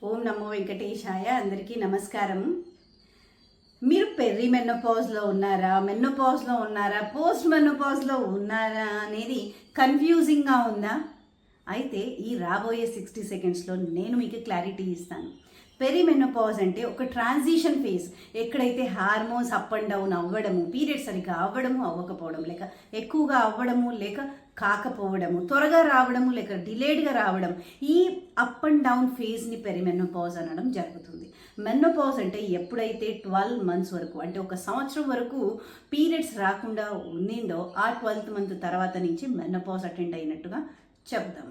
ఓం నమో వెంకటేశాయ. అందరికీ నమస్కారం. మీరు పెర్రీ మెనోపాజ్లో ఉన్నారా, మెనోపాజ్లో ఉన్నారా, పోస్ట్ మెనోపాజ్లో ఉన్నారా అనేది కన్ఫ్యూజింగ్గా ఉందా? అయితే ఈ రాబోయే 60 సెకండ్స్లో నేను మీకు క్లారిటీ ఇస్తాను. పెరిమెనోపాజ్ అంటే ఒక ట్రాన్సిషన్ ఫేజ్, ఎక్కడైతే హార్మోన్స్ అప్ అండ్ డౌన్ అవ్వడము, పీరియడ్ సరిగ్గా అవ్వడము అవ్వకపోవడం, లేక ఎక్కువగా అవ్వడము లేక కాకపోవడము, త్వరగా రావడము లేక డిలేడ్గా రావడం, ఈ అప్ అండ్ డౌన్ ఫేజ్ని పెరిమెనోపాజ్ అనడం జరుగుతుంది. మెనోపాజ్ అంటే ఎప్పుడైతే 12 మంత్స్ వరకు, అంటే ఒక సంవత్సరం వరకు పీరియడ్స్ రాకుండా ఉండిందో ఆ 12th మంత్ తర్వాత నుంచి మెనోపాజ్ అటెండ్ అయినట్టుగా చెప్దాం.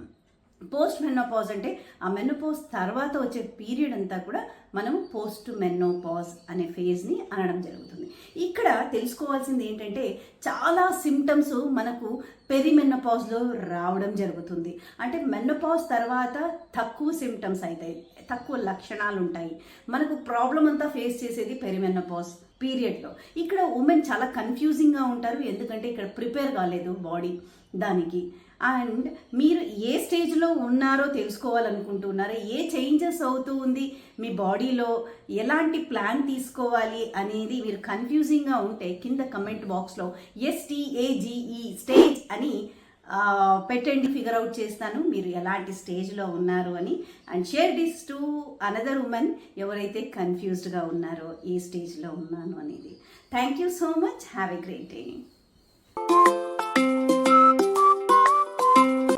పోస్ట్ మెనోపాజ్ అంటే ఆ మెనోపాజ్ తర్వాత వచ్చే పీరియడ్ అంతా కూడా మనము పోస్ట్ మెనోపాజ్ అనే ఫేజ్ని అనడం జరుగుతుంది. ఇక్కడ తెలుసుకోవాల్సింది ఏంటంటే చాలా సిమ్టమ్స్ మనకు పెరిమెనోపాజ్లో రావడం జరుగుతుంది. అంటే మెనోపాజ్ తర్వాత తక్కువ సిమ్టమ్స్ అవుతాయి, తక్కువ లక్షణాలు ఉంటాయి. మనకు ప్రాబ్లం అంతా ఫేస్ చేసేది పెరిమెనోపాజ్ పీరియడ్లో. ఇక్కడ ఉమెన్ చాలా కన్ఫ్యూజింగ్గా ఉంటారు, ఎందుకంటే ఇక్కడ ప్రిపేర్ కాలేదు బాడీ దానికి. అండ్ మీరు ఏ స్టేజ్లో ఉన్నారో తెలుసుకోవాలనుకుంటున్నారో, ఏ చేంజెస్ అవుతూ ఉంది మీ బాడీలో, ఎలాంటి ప్లాన్ తీసుకోవాలి అనేది మీరు కన్ఫ్యూజింగ్గా ఉంటే కింద కమెంట్ బాక్స్లో STAGE స్టేజ్ అని పెట్టండి, ఫిగర్ అవుట్ చేస్తాను మీరు ఎలాంటి స్టేజ్లో ఉన్నారు అని. And share this to another women ఎవరైతే కన్ఫ్యూజ్డ్గా ఉన్నారో ఏ స్టేజ్లో ఉన్నాను అనేది. Thank you so much. Have a great day.